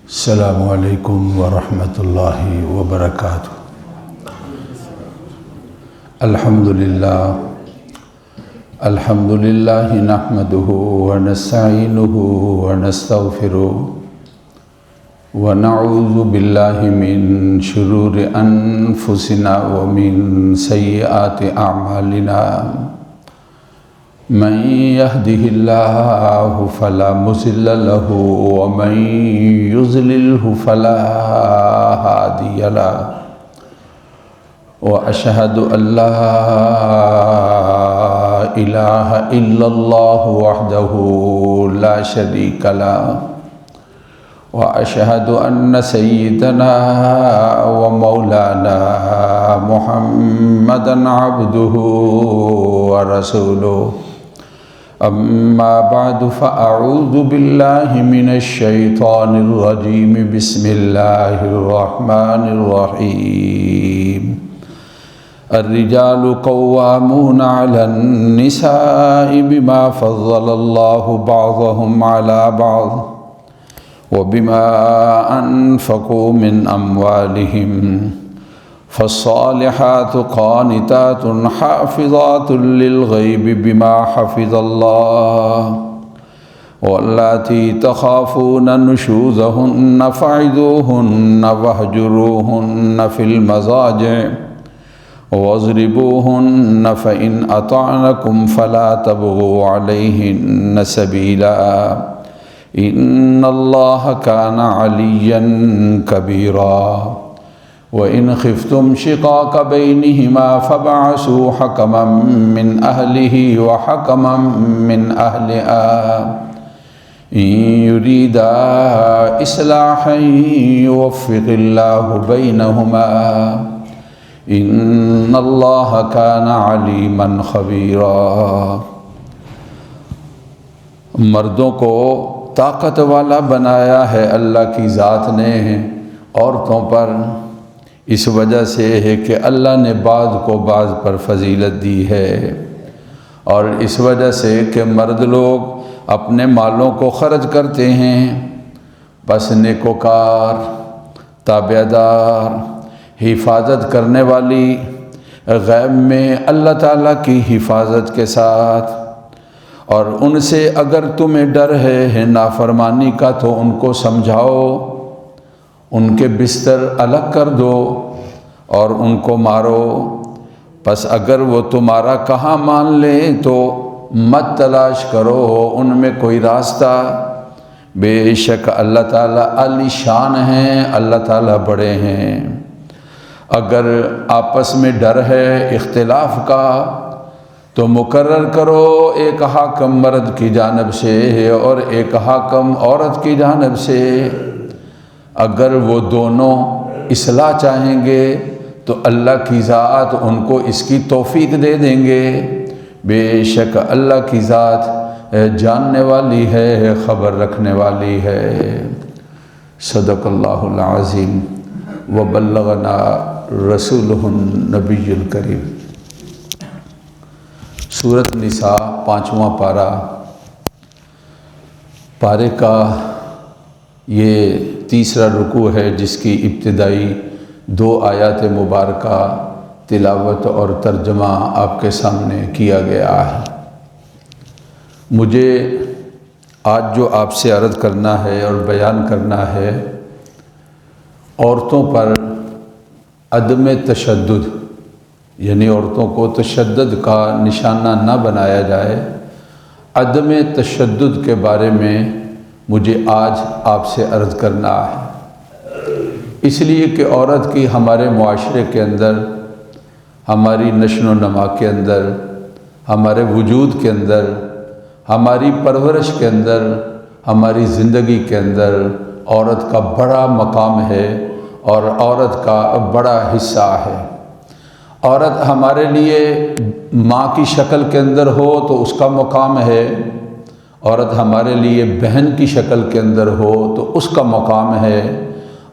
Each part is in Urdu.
السلام علیکم ورحمۃ اللہ وبرکاتہ۔ الحمد للہ نحمدہ ونستعینہ ونستغفرہ ونعوذ باللہ من شرور انفسنا ومن سیئات اعمالنا من يهده الله فلا مضل له ومن يضلله فلا هادي له وأشهد أن لا إله إلا الله وحده لا شريك له وأشهد أن سيدنا ومولانا محمدا عبده ورسوله أما بعد فأعوذ بالله من الشيطان الرجيم بسم الله الرحمن الرحيم الرجال قوامون على النساء بما فضل الله بعضهم على بعض وبما أنفقوا من أموالهم فالصالحات قانتات حافظات للغيب بما حفظ الله واللاتي تخافون نشوزهن فعظوهن واهجروهن في المضاجع واضربوهن فإن أطعنكم فلا تبغوا عليهن سبيلا إن الله كان عليا كبيرا وَإِنْ خِفْتُمْ شِقَاقَ بَيْنِهِمَا فَابْعَثُوا حَكَمًا مِّنْ أَهْلِهِ وَحَكَمًا مِّنْ أَهْلِهَا إِنْ يُرِيدَا إِصْلَاحًا يُوَفِّقِ اللَّهُ بَيْنَهُمَا إِنَّ اللَّهَ كَانَ عَلِيمًا خَبِيرًا۔ مردوں کو طاقت والا بنایا ہے اللہ کی ذات نے عورتوں پر، اس وجہ سے ہے کہ اللہ نے بعض کو بعض پر فضیلت دی ہے، اور اس وجہ سے کہ مرد لوگ اپنے مالوں کو خرچ کرتے ہیں، بس نیکوکار، تابعدار، حفاظت کرنے والی، غیب میں اللہ تعالیٰ کی حفاظت کے ساتھ، اور ان سے اگر تمہیں ڈر ہے نافرمانی کا تو ان کو سمجھاؤ، ان کے بستر الگ کر دو اور ان کو مارو، پس اگر وہ تمہارا کہاں مان لیں تو مت تلاش کرو ان میں کوئی راستہ، بے شک اللہ تعالیٰ عالی شان ہیں، اللہ تعالیٰ بڑے ہیں۔ اگر آپس میں ڈر ہے اختلاف کا تو مقرر کرو ایک حاکم مرد کی جانب سے اور ایک حاکم عورت کی جانب سے، اگر وہ دونوں اصلاح چاہیں گے تو اللہ کی ذات ان کو اس کی توفیق دے دیں گے، بے شک اللہ کی ذات جاننے والی ہے، خبر رکھنے والی ہے۔ صدق اللہ العظیم وبلغنا رسولہ النبی الکریم۔ سورۃ نساء 5واں پارہ، پارے کا یہ تیسرا رکوع ہے جس کی ابتدائی 2 آیات مبارکہ تلاوت اور ترجمہ آپ کے سامنے کیا گیا ہے۔ مجھے آج جو آپ سے عرض کرنا ہے اور بیان کرنا ہے، عورتوں پر عدم تشدد، یعنی عورتوں کو تشدد کا نشانہ نہ بنایا جائے، عدم تشدد کے بارے میں مجھے آج آپ سے عرض کرنا ہے، اس لیے کہ عورت کی ہمارے معاشرے کے اندر، ہماری نشو و نما کے اندر، ہمارے وجود کے اندر، ہماری پرورش کے اندر، ہماری زندگی کے اندر عورت کا بڑا مقام ہے اور عورت کا بڑا حصہ ہے۔ عورت ہمارے لیے ماں کی شکل کے اندر ہو تو اس کا مقام ہے، عورت ہمارے لیے بہن کی شکل کے اندر ہو تو اس کا مقام ہے،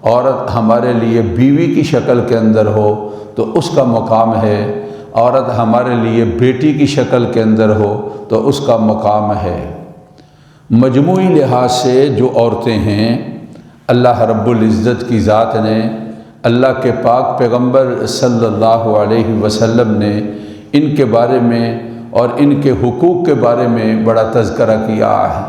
عورت ہمارے لیے بیوی کی شکل کے اندر ہو تو اس کا مقام ہے، عورت ہمارے لیے بیٹی کی شکل کے اندر ہو تو اس کا مقام ہے۔ مجموعی لحاظ سے جو عورتیں ہیں اللہ رب العزت کی ذات نے، اللہ کے پاک پیغمبر صلی اللہ علیہ وسلم نے ان کے بارے میں اور ان کے حقوق کے بارے میں بڑا تذکرہ کیا ہے۔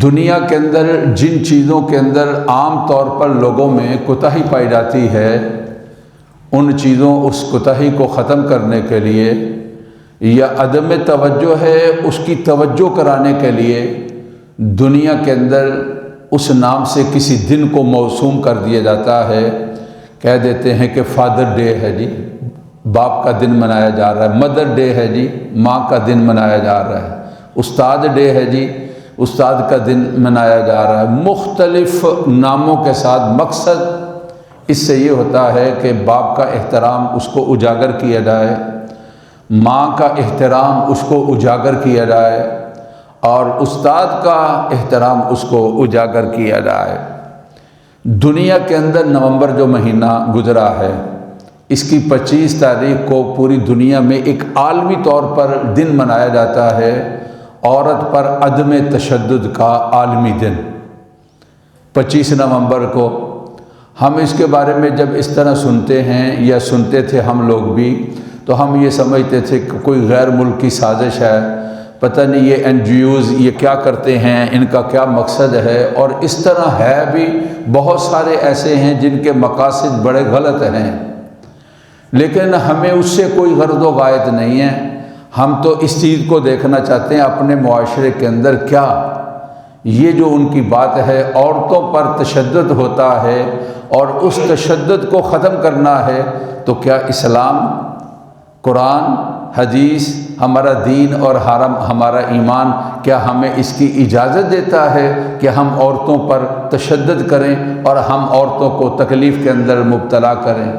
دنیا کے اندر جن چیزوں کے اندر عام طور پر لوگوں میں کوتاہی پائی جاتی ہے، ان چیزوں اس کوتاہی کو ختم کرنے کے لیے یا عدم توجہ ہے اس کی توجہ کرانے کے لیے دنیا کے اندر اس نام سے کسی دن کو موسوم کر دیا جاتا ہے۔ کہہ دیتے ہیں کہ فادر ڈے ہے جی، باپ کا دن منایا جا رہا ہے، مدر ڈے ہے جی، ماں کا دن منایا جا رہا ہے، استاد ڈے ہے جی، استاد کا دن منایا جا رہا ہے، مختلف ناموں کے ساتھ۔ مقصد اس سے یہ ہوتا ہے کہ باپ کا احترام اس کو اجاگر کیا جائے، ماں کا احترام اس کو اجاگر کیا جائے، اور استاد کا احترام اس کو اجاگر کیا جائے۔ دنیا کے اندر نومبر جو مہینہ گزرا ہے، اس کی 25 تاریخ کو پوری دنیا میں ایک عالمی طور پر دن منایا جاتا ہے، عورت پر عدم تشدد کا عالمی دن۔ 25 نومبر کو ہم اس کے بارے میں جب اس طرح سنتے ہیں یا سنتے تھے ہم لوگ بھی، تو ہم یہ سمجھتے تھے کہ کوئی غیر ملکی سازش ہے، پتہ نہیں یہ NGOs یہ کیا کرتے ہیں، ان کا کیا مقصد ہے، اور اس طرح ہے بھی۔ بہت سارے ایسے ہیں جن کے مقاصد بڑے غلط ہیں، لیکن ہمیں اس سے کوئی غرض و غایت نہیں ہے۔ ہم تو اس چیز کو دیکھنا چاہتے ہیں اپنے معاشرے کے اندر کیا یہ جو ان کی بات ہے، عورتوں پر تشدد ہوتا ہے اور اس تشدد کو ختم کرنا ہے، تو کیا اسلام، قرآن، حدیث، ہمارا دین اور ہمارا ایمان کیا ہمیں اس کی اجازت دیتا ہے کہ ہم عورتوں پر تشدد کریں اور ہم عورتوں کو تکلیف کے اندر مبتلا کریں؟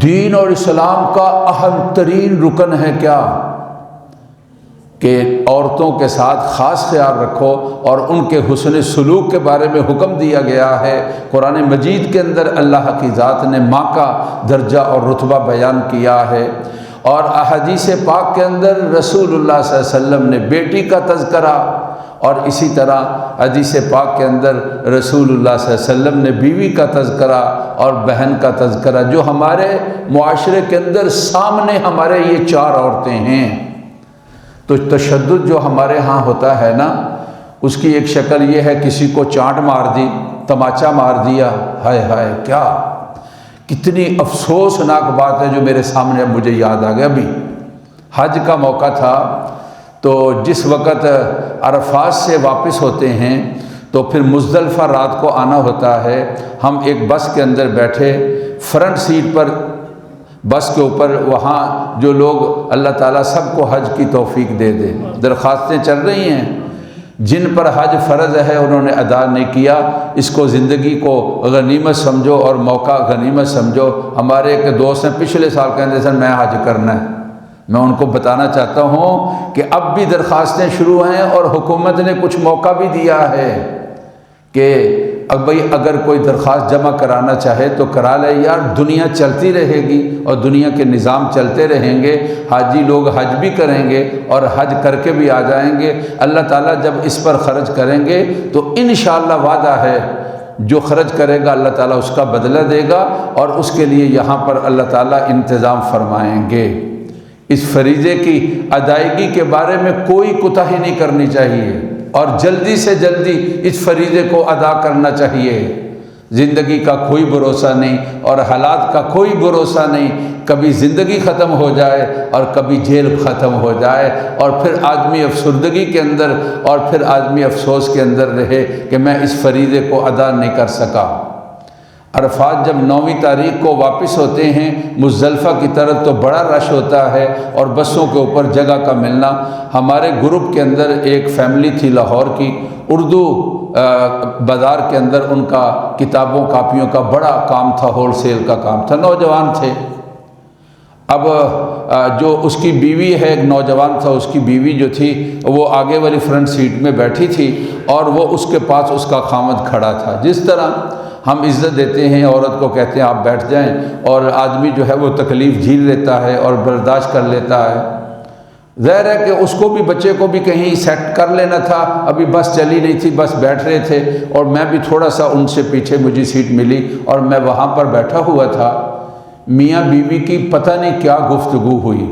دین اور اسلام کا اہم ترین رکن ہے کیا کہ عورتوں کے ساتھ خاص خیال رکھو، اور ان کے حسن سلوک کے بارے میں حکم دیا گیا ہے۔ قرآن مجید کے اندر اللہ کی ذات نے ماں کا درجہ اور رتبہ بیان کیا ہے، اور احادیث پاک کے اندر رسول اللہ صلی اللہ علیہ وسلم نے بیٹی کا تذکرہ، اور اسی طرح حدیث پاک کے اندر رسول اللہ صلی اللہ علیہ وسلم نے بیوی کا تذکرہ اور بہن کا تذکرہ، جو ہمارے معاشرے کے اندر سامنے ہمارے یہ 4 عورتیں ہیں۔ تو تشدد جو ہمارے ہاں ہوتا ہے نا، اس کی ایک شکل یہ ہے کسی کو چانٹ مار دی، تماچا مار دیا، ہائے ہائے کیا کتنی افسوسناک بات ہے جو میرے سامنے اب مجھے یاد آ گیا۔ ابھی حج کا موقع تھا، تو جس وقت عرفات سے واپس ہوتے ہیں تو پھر مزدلفہ رات کو آنا ہوتا ہے۔ ہم ایک بس کے اندر بیٹھے، فرنٹ سیٹ پر بس کے اوپر، وہاں جو لوگ اللہ تعالیٰ سب کو حج کی توفیق دے دے، درخواستیں چل رہی ہیں، جن پر حج فرض ہے انہوں نے ادا نہیں کیا، اس کو زندگی کو غنیمت سمجھو اور موقع غنیمت سمجھو۔ ہمارے ایک دوست ہیں پچھلے سال کہتے ہیں سر میں حج کرنا ہے، میں ان کو بتانا چاہتا ہوں کہ اب بھی درخواستیں شروع ہیں، اور حکومت نے کچھ موقع بھی دیا ہے کہ اب بھئی اگر کوئی درخواست جمع کرانا چاہے تو کرا لے یار، دنیا چلتی رہے گی اور دنیا کے نظام چلتے رہیں گے، حاجی لوگ حج بھی کریں گے اور حج کر کے بھی آ جائیں گے۔ اللہ تعالیٰ جب اس پر خرچ کریں گے تو انشاءاللہ وعدہ ہے جو خرچ کرے گا اللہ تعالیٰ اس کا بدلہ دے گا، اور اس کے لیے یہاں پر اللہ تعالیٰ انتظام فرمائیں گے۔ اس فریضے کی ادائیگی کے بارے میں کوئی کوتاہی نہیں کرنی چاہیے، اور جلدی سے جلدی اس فریضے کو ادا کرنا چاہیے۔ زندگی کا کوئی بھروسہ نہیں اور حالات کا کوئی بھروسہ نہیں، کبھی زندگی ختم ہو جائے اور کبھی جیل ختم ہو جائے، اور پھر آدمی افسردگی کے اندر اور پھر آدمی افسوس کے اندر رہے کہ میں اس فریضے کو ادا نہیں کر سکا۔ عرفات جب 9ویں تاریخ کو واپس ہوتے ہیں مزدلفہ کی طرف تو بڑا رش ہوتا ہے، اور بسوں کے اوپر جگہ کا ملنا۔ ہمارے گروپ کے اندر ایک فیملی تھی لاہور کی، اردو بازار کے اندر ان کا کتابوں کاپیوں کا بڑا کام تھا، ہول سیل کا کام تھا، نوجوان تھے۔ اب جو اس کی بیوی ہے، ایک نوجوان تھا، اس کی بیوی جو تھی وہ آگے والی فرنٹ سیٹ میں بیٹھی تھی، اور وہ اس کے پاس اس کا خامد کھڑا تھا۔ جس طرح ہم عزت دیتے ہیں عورت کو، کہتے ہیں آپ بیٹھ جائیں، اور آدمی جو ہے وہ تکلیف جھیل لیتا ہے اور برداشت کر لیتا ہے۔ ظاہر ہے کہ اس کو بھی بچے کو بھی کہیں سیٹ کر لینا تھا، ابھی بس چلی نہیں تھی، بس بیٹھ رہے تھے اور میں بھی تھوڑا سا ان سے پیچھے مجھے سیٹ ملی اور میں وہاں پر بیٹھا ہوا تھا۔ میاں بیوی کی پتہ نہیں کیا گفتگو ہوئی،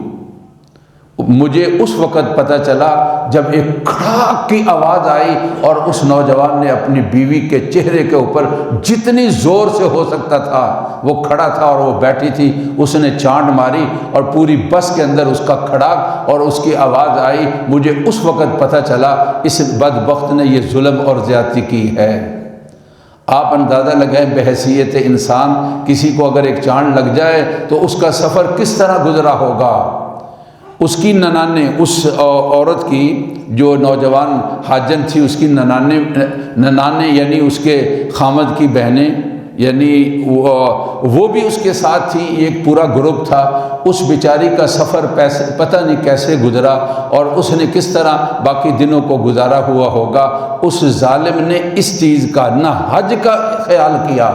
مجھے اس وقت پتہ چلا جب ایک کھڑاک کی آواز آئی اور اس نوجوان نے اپنی بیوی کے چہرے کے اوپر جتنی زور سے ہو سکتا تھا، وہ کھڑا تھا اور وہ بیٹھی تھی، اس نے چانٹ ماری اور پوری بس کے اندر اس کا کھڑاک اور اس کی آواز آئی۔ مجھے اس وقت پتہ چلا اس بدبخت نے یہ ظلم اور زیادتی کی ہے۔ آپ اندازہ لگائیں بحیثیت انسان، کسی کو اگر ایک چانٹ لگ جائے تو اس کا سفر کس طرح گزرا ہوگا۔ اس کی ننانے، اس عورت کی جو نوجوان حاجن تھی، اس کی ننانے یعنی اس کے خامد کی بہنیں، یعنی وہ بھی اس کے ساتھ تھی، ایک پورا گروپ تھا۔ اس بیچاری کا سفر پتہ نہیں کیسے گزرا اور اس نے کس طرح باقی دنوں کو گزارا ہوا ہوگا۔ اس ظالم نے اس چیز کا نہ حج کا خیال کیا،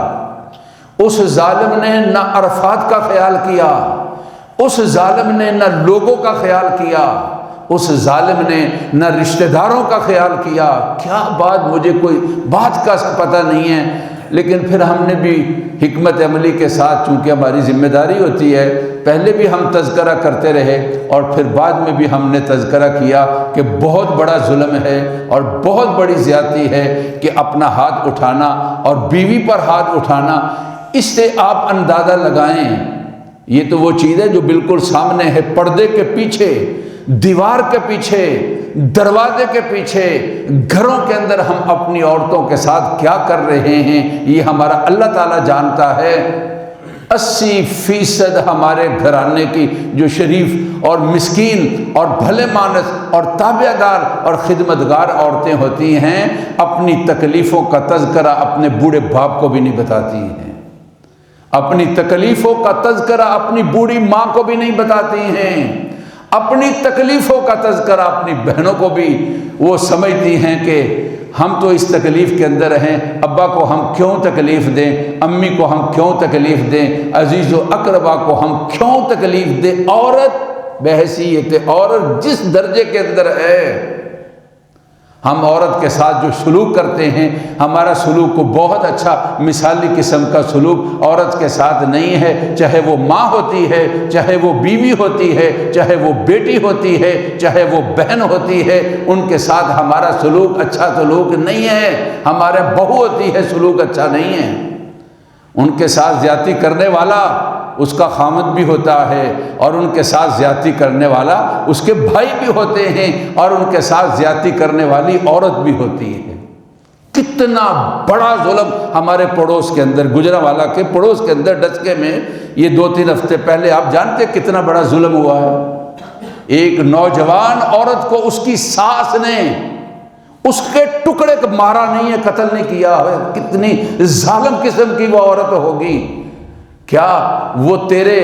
اس ظالم نے نہ عرفات کا خیال کیا، اس ظالم نے نہ لوگوں کا خیال کیا، اس ظالم نے نہ رشتہ داروں کا خیال کیا۔ کیا بات، مجھے کوئی بات کا پتہ نہیں ہے، لیکن پھر ہم نے بھی حکمت عملی کے ساتھ، چونکہ ہماری ذمہ داری ہوتی ہے، پہلے بھی ہم تذکرہ کرتے رہے اور پھر بعد میں بھی ہم نے تذکرہ کیا کہ بہت بڑا ظلم ہے اور بہت بڑی زیادتی ہے کہ اپنا ہاتھ اٹھانا اور بیوی پر ہاتھ اٹھانا۔ اس سے آپ اندازہ لگائیں، یہ تو وہ چیز ہے جو بالکل سامنے ہے، پردے کے پیچھے، دیوار کے پیچھے، دروازے کے پیچھے، گھروں کے اندر ہم اپنی عورتوں کے ساتھ کیا کر رہے ہیں، یہ ہمارا اللہ تعالیٰ جانتا ہے۔ 80% ہمارے گھرانے کی جو شریف اور مسکین اور بھلے مانس اور تابع دار اور خدمتگار عورتیں ہوتی ہیں، اپنی تکلیفوں کا تذکرہ اپنے بوڑھے باپ کو بھی نہیں بتاتی ہیں، اپنی تکلیفوں کا تذکرہ اپنی بوڑھی ماں کو بھی نہیں بتاتی ہیں، اپنی تکلیفوں کا تذکرہ اپنی بہنوں کو بھی وہ سمجھتی ہیں کہ ہم تو اس تکلیف کے اندر ہیں، ابا کو ہم کیوں تکلیف دیں، امی کو ہم کیوں تکلیف دیں، عزیز و اقربا کو ہم کیوں تکلیف دیں۔ عورت بحیثیت عورت جس درجے کے اندر ہے، ہم عورت کے ساتھ جو سلوک کرتے ہیں، ہمارا سلوک کو بہت اچھا مثالی قسم کا سلوک عورت کے ساتھ نہیں ہے، چاہے وہ ماں ہوتی ہے، چاہے وہ بیوی ہوتی ہے، چاہے وہ بیٹی ہوتی ہے، چاہے وہ بہن ہوتی ہے، ان کے ساتھ ہمارا سلوک اچھا سلوک نہیں ہے۔ ہمارے بہو ہوتی ہے، سلوک اچھا نہیں ہے، ان کے ساتھ زیادتی کرنے والا اس کا خامد بھی ہوتا ہے اور ان کے ساتھ زیادتی کرنے والا اس کے بھائی بھی ہوتے ہیں اور ان کے ساتھ زیادتی کرنے والی عورت بھی ہوتی ہے۔ کتنا بڑا ظلم ہمارے پڑوس کے اندر، گجرانوالہ کے پڑوس کے اندر ڈسکے میں یہ 2-3 ہفتے پہلے آپ جانتے کتنا بڑا ظلم ہوا ہے۔ ایک نوجوان عورت کو اس کی ساس نے اس کے ٹکڑے مارا نہیں ہے، قتل نہیں کیا ہے۔ کتنی ظالم قسم کی وہ عورت ہوگی۔ کیا وہ تیرے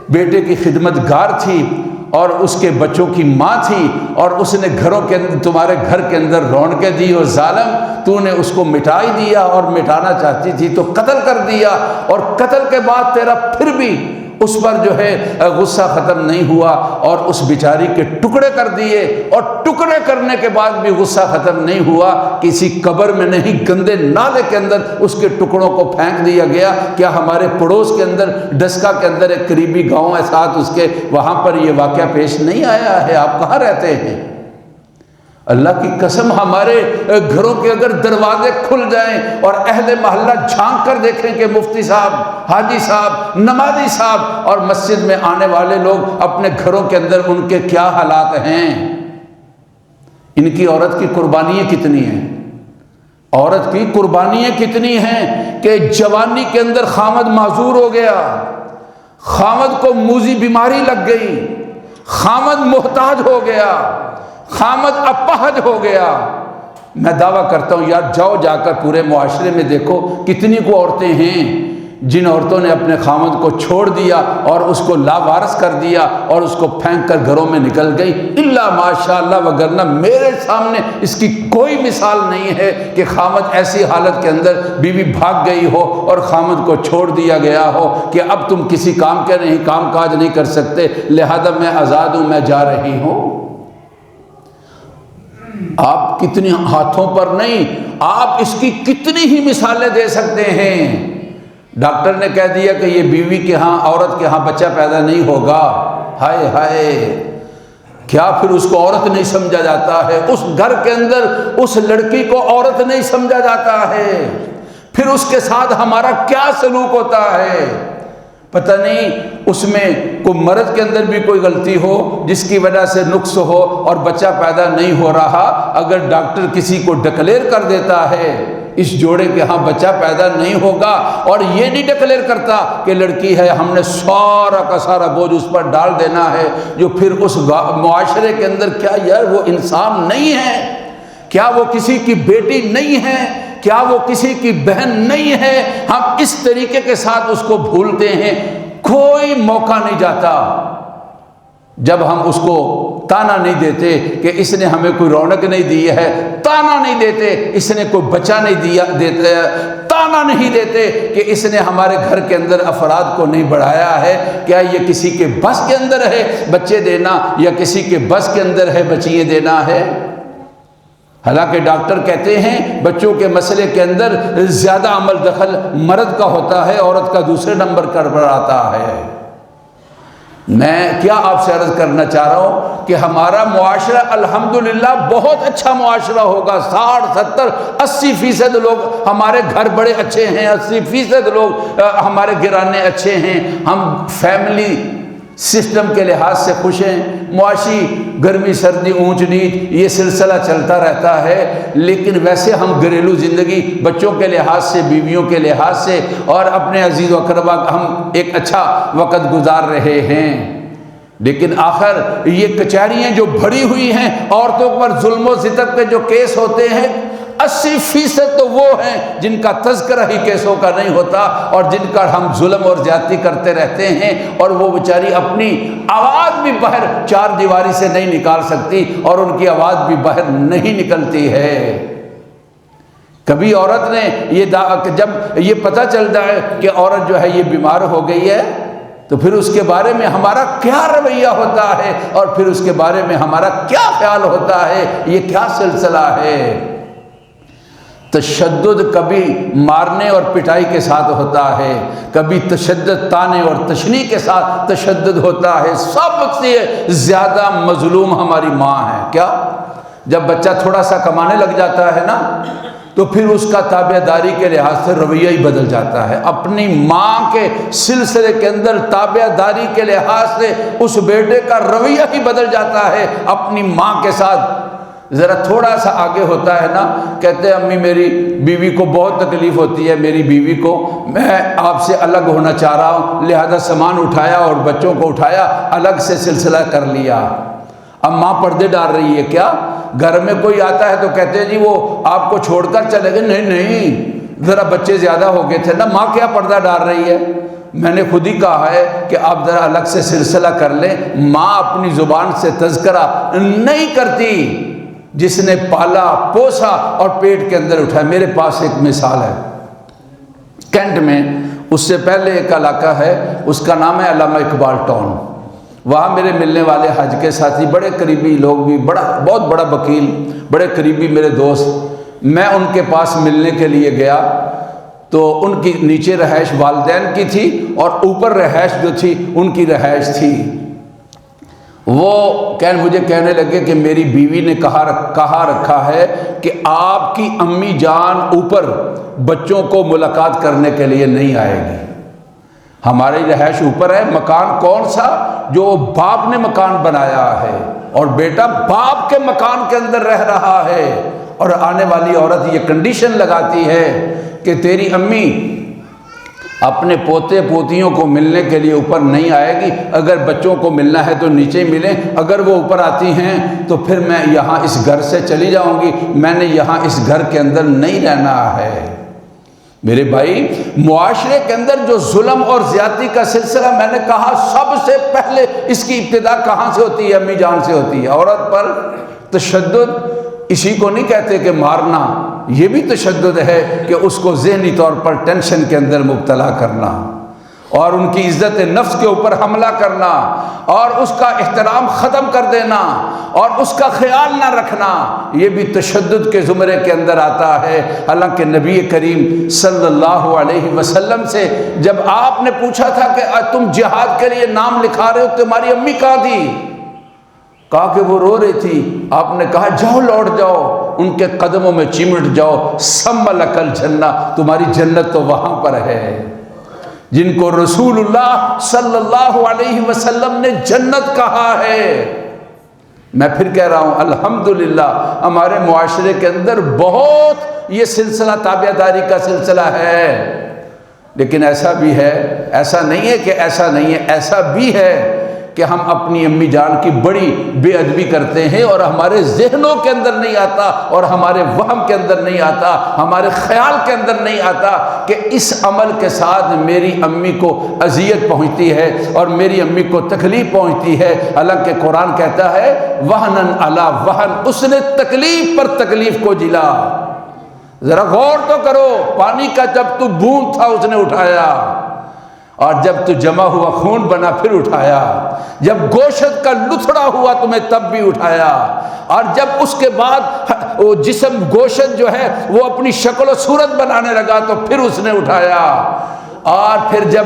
بیٹے کی خدمتگار تھی اور اس کے بچوں کی ماں تھی اور اس نے گھروں کے اندر، تمہارے گھر کے اندر رونقیں دی، اور ظالم تو نے اس کو مٹا ہی دیا، اور مٹانا چاہتی تھی تو قتل کر دیا، اور قتل کے بعد تیرا پھر بھی اس پر جو ہے غصہ ختم نہیں ہوا اور اس بیچاری کے ٹکڑے کر دیے، اور ٹکڑے کرنے کے بعد بھی غصہ ختم نہیں ہوا، کسی قبر میں نہیں، گندے نالے کے اندر اس کے ٹکڑوں کو پھینک دیا گیا۔ کیا ہمارے پڑوس کے اندر ڈسکا کے اندر ایک قریبی گاؤں ہے ساتھ اس کے، وہاں پر یہ واقعہ پیش نہیں آیا ہے؟ آپ کہاں رہتے ہیں؟ اللہ کی قسم، ہمارے گھروں کے اگر دروازے کھل جائیں اور اہل محلہ جھانک کر دیکھیں کہ مفتی صاحب، حاجی صاحب، نمازی صاحب اور مسجد میں آنے والے لوگ اپنے گھروں کے اندر ان کے کیا حالات ہیں، ان کی عورت کی قربانیاں کتنی ہیں، عورت کی قربانیاں کتنی ہیں کہ جوانی کے اندر خامد معذور ہو گیا، خامد کو موذی بیماری لگ گئی، خامد محتاج ہو گیا، خامد اپہج ہو گیا۔ میں دعویٰ کرتا ہوں یار، جاؤ جا کر پورے معاشرے میں دیکھو کتنی کو عورتیں ہیں جن عورتوں نے اپنے خامد کو چھوڑ دیا اور اس کو لاوارث کر دیا اور اس کو پھینک کر گھروں میں نکل گئی، الا ماشاء اللہ، وگرنہ میرے سامنے اس کی کوئی مثال نہیں ہے کہ خامد ایسی حالت کے اندر بیوی بھاگ گئی ہو اور خامد کو چھوڑ دیا گیا ہو کہ اب تم کسی کام کے نہیں، کام کاج نہیں کر سکتے، لہذا میں آزاد ہوں، میں جا رہی ہوں۔ آپ کتنی ہاتھوں پر نہیں، آپ اس کی کتنی ہی مثالیں دے سکتے ہیں۔ ڈاکٹر نے کہہ دیا کہ یہ بیوی کے ہاں، عورت کے ہاں بچہ پیدا نہیں ہوگا، ہائے ہائے، کیا پھر اس کو عورت نہیں سمجھا جاتا ہے؟ اس گھر کے اندر اس لڑکی کو عورت نہیں سمجھا جاتا ہے، پھر اس کے ساتھ ہمارا کیا سلوک ہوتا ہے؟ پتہ نہیں اس میں کوئی مرد کے اندر بھی کوئی غلطی ہو جس کی وجہ سے نقص ہو اور بچہ پیدا نہیں ہو رہا، اگر ڈاکٹر کسی کو ڈکلیئر کر دیتا ہے اس جوڑے کے ہاں بچہ پیدا نہیں ہوگا، اور یہ نہیں ڈکلیئر کرتا کہ لڑکی ہے، ہم نے سارا کا سارا بوجھ اس پر ڈال دینا ہے، جو پھر اس معاشرے کے اندر کیا یار وہ انسان نہیں ہے؟ کیا وہ کسی کی بیٹی نہیں ہے؟ کیا وہ کسی کی بہن نہیں ہے؟ ہم اس طریقے کے ساتھ اس کو بھولتے ہیں، کوئی موقع نہیں جاتا جب ہم اس کو تانا نہیں دیتے کہ اس نے ہمیں کوئی رونق نہیں دی ہے، تانا نہیں دیتے اس نے کوئی بچہ نہیں دیا دیتے، تانا نہیں دیتے کہ اس نے ہمارے گھر کے اندر افراد کو نہیں بڑھایا ہے، کیا یہ کسی کے بس کے اندر ہے بچے دینا، یا کسی کے بس کے اندر ہے بچیاں دینا ہے؟ حالانکہ ڈاکٹر کہتے ہیں بچوں کے مسئلے کے اندر زیادہ عمل دخل مرد کا ہوتا ہے، عورت کا دوسرے نمبر پر آتا ہے۔ میں کیا آپ سے عرض کرنا چاہ رہا ہوں کہ ہمارا معاشرہ الحمدللہ بہت اچھا معاشرہ ہوگا، 60 70 80% لوگ ہمارے گھر بڑے اچھے ہیں، 80% لوگ ہمارے گھرانے اچھے ہیں، ہم فیملی سسٹم کے لحاظ سے خوش ہیں، معاشی گرمی سردی اونچ نیچ یہ سلسلہ چلتا رہتا ہے، لیکن ویسے ہم گھریلو زندگی بچوں کے لحاظ سے، بیویوں کے لحاظ سے اور اپنے عزیز و اقربا ہم ایک اچھا وقت گزار رہے ہیں۔ لیکن آخر یہ کچہریاں جو بھری ہوئی ہیں، عورتوں پر ظلم و ستم کے جو کیس ہوتے ہیں، 80% تو وہ ہیں جن کا تذکرہ ہی کیسوں کا نہیں ہوتا اور جن کا ہم ظلم اور زیادتی کرتے رہتے ہیں، اور وہ بیچاری اپنی آواز بھی باہر چار دیواری سے نہیں نکال سکتی اور ان کی آواز بھی باہر نہیں نکلتی ہے۔ کبھی عورت نے جب یہ پتہ چلتا ہے کہ عورت جو ہے یہ بیمار ہو گئی ہے، تو پھر اس کے بارے میں ہمارا کیا رویہ ہوتا ہے اور پھر اس کے بارے میں ہمارا کیا خیال ہوتا ہے؟ یہ کیا سلسلہ ہے؟ تشدد کبھی مارنے اور پٹائی کے ساتھ ہوتا ہے، کبھی تشدد تانے اور تشنیع کے ساتھ تشدد ہوتا ہے۔ سب سے زیادہ مظلوم ہماری ماں ہے۔ کیا؟ جب بچہ تھوڑا سا کمانے لگ جاتا ہے نا، تو پھر اس کا تابع داری کے لحاظ سے رویہ ہی بدل جاتا ہے۔ اپنی ماں کے سلسلے کے اندر تابع داری کے لحاظ سے اس بیٹے کا رویہ ہی بدل جاتا ہے اپنی ماں کے ساتھ۔ ذرا تھوڑا سا آگے ہوتا ہے نا، کہتے ہیں امی میری بیوی کو بہت تکلیف ہوتی ہے، میری بیوی کو میں آپ سے الگ ہونا چاہ رہا ہوں، لہذا سامان اٹھایا اور بچوں کو اٹھایا، الگ سے سلسلہ کر لیا۔ اب ماں پردے ڈال رہی ہے۔ کیا؟ گھر میں کوئی آتا ہے تو کہتے ہیں جی وہ آپ کو چھوڑ کر چلے گئے، نہیں نہیں، ذرا بچے زیادہ ہو گئے تھے نا۔ ماں کیا پردہ ڈال رہی ہے؟ میں نے خود ہی کہا ہے کہ آپ ذرا الگ سے سلسلہ کر لیں۔ ماں اپنی زبان سے تذکرہ نہیں کرتی جس نے پالا پوسا اور پیٹ کے اندر اٹھایا۔ میرے پاس ایک مثال ہے کینٹ میں، اس سے پہلے ایک علاقہ ہے، اس کا نام ہے علامہ اقبال ٹاؤن۔ وہاں میرے ملنے والے حج کے ساتھی بڑے قریبی لوگ بھی، بہت بڑا وکیل، بڑے قریبی میرے دوست، میں ان کے پاس ملنے کے لیے گیا تو ان کی نیچے رہائش والدین کی تھی اور اوپر رہائش جو تھی ان کی رہائش تھی۔ وہ مجھے کہنے لگے کہ میری بیوی نے کہا رکھا ہے کہ آپ کی امی جان اوپر بچوں کو ملاقات کرنے کے لیے نہیں آئے گی۔ ہماری رہائش اوپر ہے، مکان کون سا؟ جو باپ نے مکان بنایا ہے اور بیٹا باپ کے مکان کے اندر رہ رہا ہے، اور آنے والی عورت یہ کنڈیشن لگاتی ہے کہ تیری امی اپنے پوتے پوتیوں کو ملنے کے لیے اوپر نہیں آئے گی، اگر بچوں کو ملنا ہے تو نیچے ملیں، اگر وہ اوپر آتی ہیں تو پھر میں یہاں اس گھر سے چلی جاؤں گی، میں نے یہاں اس گھر کے اندر نہیں رہنا ہے۔ میرے بھائی، معاشرے کے اندر جو ظلم اور زیادتی کا سلسلہ، میں نے کہا سب سے پہلے اس کی ابتدا کہاں سے ہوتی ہے؟ امی جان سے ہوتی ہے۔ عورت پر تشدد اسی کو نہیں کہتے کہ مارنا، یہ بھی تشدد ہے کہ اس کو ذہنی طور پر ٹینشن کے اندر مبتلا کرنا اور ان کی عزت نفس کے اوپر حملہ کرنا اور اس کا احترام ختم کر دینا اور اس کا خیال نہ رکھنا، یہ بھی تشدد کے زمرے کے اندر آتا ہے۔ حالانکہ نبی کریم صلی اللہ علیہ وسلم سے جب آپ نے پوچھا تھا کہ تم جہاد کے لیے نام لکھا رہے ہو، تمہاری امی کہاں تھی؟ کہا کہ وہ رو رہی تھی۔ آپ نے کہا جاؤ، لوٹ جاؤ، ان کے قدموں میں چمٹ جاؤ، سم لک الجنہ، تمہاری جنت تو وہاں پر ہے۔ جن کو رسول اللہ صلی اللہ علیہ وسلم نے جنت کہا ہے۔ میں پھر کہہ رہا ہوں الحمدللہ ہمارے معاشرے کے اندر بہت یہ سلسلہ تابع داری کا سلسلہ ہے، لیکن ایسا بھی ہے، ایسا نہیں ہے کہ ایسا نہیں ہے، ایسا بھی ہے کہ ہم اپنی امی جان کی بڑی بے ادبی کرتے ہیں اور ہمارے ذہنوں کے اندر نہیں آتا اور ہمارے وہم کے اندر نہیں آتا، ہمارے خیال کے اندر نہیں آتا کہ اس عمل کے ساتھ میری امی کو اذیت پہنچتی ہے اور میری امی کو تکلیف پہنچتی ہے۔ حالانکہ قرآن کہتا ہے وہنن علی وہن، اس نے تکلیف پر تکلیف کو جھیلا۔ ذرا غور تو کرو، پانی کا جب تو بوند تھا اس نے اٹھایا، اور جب تو جمع ہوا خون بنا پھر اٹھایا، جب گوشت کا لتھڑا ہوا تمہیں تب بھی اٹھایا، اور جب اس کے بعد وہ جسم گوشت جو ہے وہ اپنی شکل و صورت بنانے لگا تو پھر اس نے اٹھایا، اور پھر جب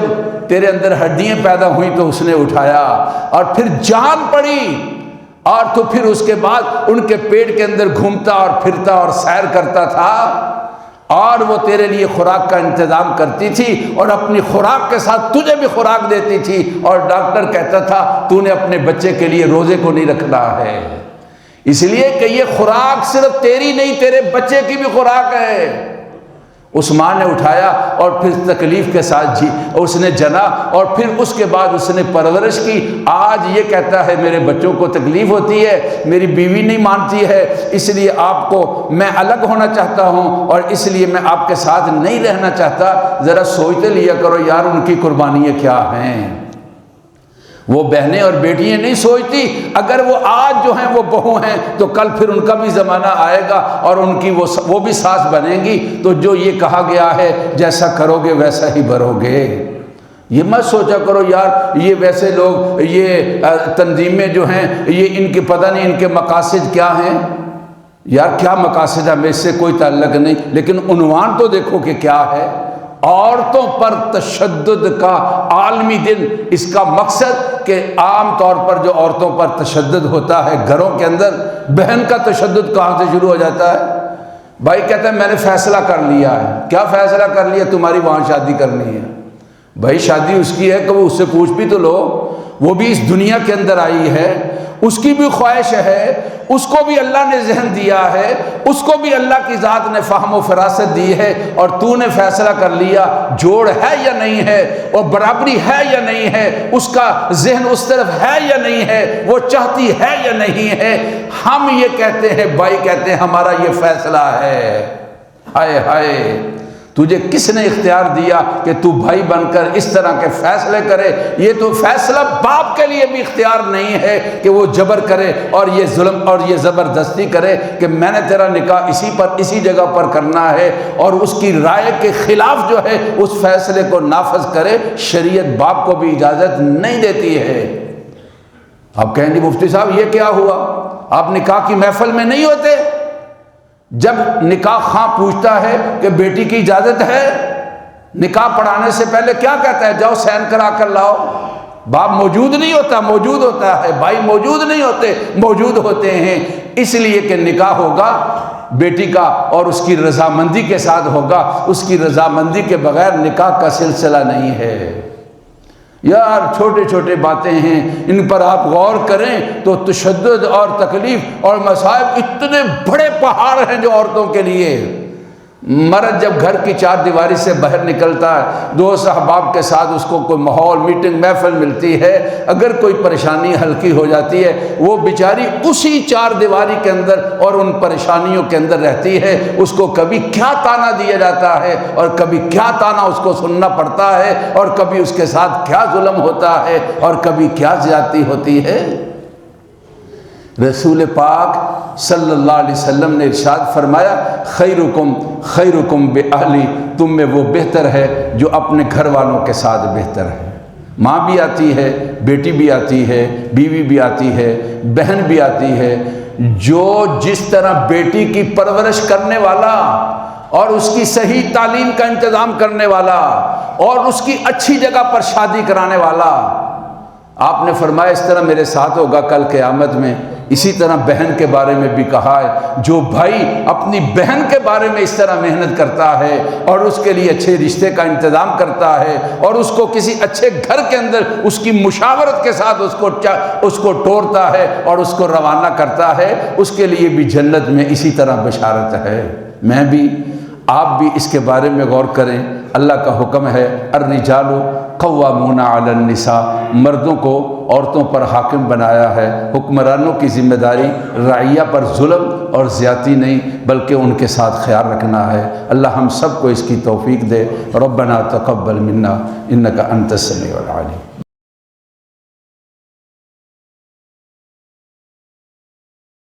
تیرے اندر ہڈیاں پیدا ہوئیں تو اس نے اٹھایا، اور پھر جان پڑی، اور تو پھر اس کے بعد ان کے پیٹ کے اندر گھومتا اور پھرتا اور سیر کرتا تھا، اور وہ تیرے لیے خوراک کا انتظام کرتی تھی اور اپنی خوراک کے ساتھ تجھے بھی خوراک دیتی تھی، اور ڈاکٹر کہتا تھا تو نے اپنے بچے کے لیے روزے کو نہیں رکھنا ہے، اس لیے کہ یہ خوراک صرف تیری نہیں، تیرے بچے کی بھی خوراک ہے۔ اس ماں نے اٹھایا اور پھر تکلیف کے ساتھ اس نے جنا، اور پھر اس کے بعد اس نے پرورش کی۔ آج یہ کہتا ہے میرے بچوں کو تکلیف ہوتی ہے، میری بیوی نہیں مانتی ہے، اس لیے آپ کو میں الگ ہونا چاہتا ہوں اور اس لیے میں آپ کے ساتھ نہیں رہنا چاہتا۔ ذرا سوچتے لیا کرو یار ان کی قربانیاں کیا ہیں۔ وہ بہنیں اور بیٹیاں نہیں سوچتی، اگر وہ آج جو ہیں وہ بہو ہیں تو کل پھر ان کا بھی زمانہ آئے گا اور ان کی وہ بھی ساس بنیں گی، تو جو یہ کہا گیا ہے جیسا کرو گے ویسا ہی بھرو گے۔ یہ مت سوچا کرو یار یہ ویسے لوگ، یہ تنظیمیں جو ہیں یہ ان کے پتہ نہیں ان کے مقاصد کیا ہیں۔ یار کیا مقاصد ہے، اس سے کوئی تعلق نہیں، لیکن عنوان تو دیکھو کہ کیا ہے۔ عورتوں پر تشدد کا عالمی دن، اس کا مقصد کہ عام طور پر جو عورتوں پر تشدد ہوتا ہے گھروں کے اندر، بہن کا تشدد کہاں سے شروع ہو جاتا ہے؟ بھائی کہتا ہے میں نے فیصلہ کر لیا ہے۔ کیا فیصلہ کر لیا؟ تمہاری وہاں شادی کرنی ہے۔ بھائی شادی اس کی ہے کہ وہ اس سے پوچھ بھی تو لو، وہ بھی اس دنیا کے اندر آئی ہے، اس کی بھی خواہش ہے، اس کو بھی اللہ نے ذہن دیا ہے، اس کو بھی اللہ کی ذات نے فہم و فراست دی ہے، اور تو نے فیصلہ کر لیا جوڑ ہے یا نہیں ہے، اور برابری ہے یا نہیں ہے، اس کا ذہن اس طرف ہے یا نہیں ہے، وہ چاہتی ہے یا نہیں ہے۔ ہم یہ کہتے ہیں، بھائی کہتے ہیں ہمارا یہ فیصلہ ہے۔ ہائے ہائے، تجھے کس نے اختیار دیا کہ تو بھائی بن کر اس طرح کے فیصلے کرے؟ یہ تو فیصلہ باپ کے لیے بھی اختیار نہیں ہے کہ وہ جبر کرے اور یہ ظلم اور یہ زبردستی کرے کہ میں نے تیرا نکاح اسی جگہ پر کرنا ہے، اور اس کی رائے کے خلاف جو ہے اس فیصلے کو نافذ کرے۔ شریعت باپ کو بھی اجازت نہیں دیتی ہے۔ آپ کہیں گے مفتی صاحب یہ کیا ہوا؟ آپ نکاح کی محفل میں نہیں ہوتے؟ جب نکاح خواں پوچھتا ہے کہ بیٹی کی اجازت ہے، نکاح پڑھانے سے پہلے کیا کہتا ہے؟ جاؤ سین کرا کر لاؤ۔ باپ موجود نہیں ہوتا، موجود ہوتا ہے، بھائی موجود نہیں ہوتے، موجود ہوتے ہیں، اس لیے کہ نکاح ہوگا بیٹی کا اور اس کی رضامندی کے ساتھ ہوگا، اس کی رضامندی کے بغیر نکاح کا سلسلہ نہیں ہے۔ یار چھوٹے چھوٹے باتیں ہیں، ان پر آپ غور کریں تو تشدد اور تکلیف اور مصائب اتنے بڑے پہاڑ ہیں جو عورتوں کے لیے۔ مرد جب گھر کی چار دیواری سے باہر نکلتا ہے، دوست احباب کے ساتھ اس کو کوئی ماحول، میٹنگ، محفل ملتی ہے، اگر کوئی پریشانی ہلکی ہو جاتی ہے، وہ بیچاری اسی چار دیواری کے اندر اور ان پریشانیوں کے اندر رہتی ہے، اس کو کبھی کیا تانا دیا جاتا ہے اور کبھی کیا تانا اس کو سننا پڑتا ہے، اور کبھی اس کے ساتھ کیا ظلم ہوتا ہے اور کبھی کیا زیادتی ہوتی ہے۔ رسول پاک صلی اللہ علیہ وسلم نے ارشاد فرمایا، خیرکم خیرکم بأہلی، تم میں وہ بہتر ہے جو اپنے گھر والوں کے ساتھ بہتر ہے۔ ماں بھی آتی ہے، بیٹی بھی آتی ہے، بیوی بھی آتی ہے، بہن بھی آتی ہے، جو جس طرح بیٹی کی پرورش کرنے والا اور اس کی صحیح تعلیم کا انتظام کرنے والا اور اس کی اچھی جگہ پر شادی کرانے والا، آپ نے فرمایا اس طرح میرے ساتھ ہوگا کل قیامت میں۔ اسی طرح بہن کے بارے میں بھی کہا ہے، جو بھائی اپنی بہن کے بارے میں اس طرح محنت کرتا ہے اور اس کے لیے اچھے رشتے کا انتظام کرتا ہے اور اس کو کسی اچھے گھر کے اندر اس کی مشاورت کے ساتھ اس کو ٹورتا ہے اور اس کو روانہ کرتا ہے، اس کے لیے بھی جنت میں اسی طرح بشارت ہے۔ میں بھی آپ بھی اس کے بارے میں غور کریں۔ اللہ کا حکم ہے، الرجال قوامون علی النساء، مردوں کو عورتوں پر حاکم بنایا ہے۔ حکمرانوں کی ذمہ داری رعیہ پر ظلم اور زیادتی نہیں بلکہ ان کے ساتھ خیال رکھنا ہے۔ اللہ ہم سب کو اس کی توفیق دے۔ ربنا تقبل منا انک انت السمیع العلیم۔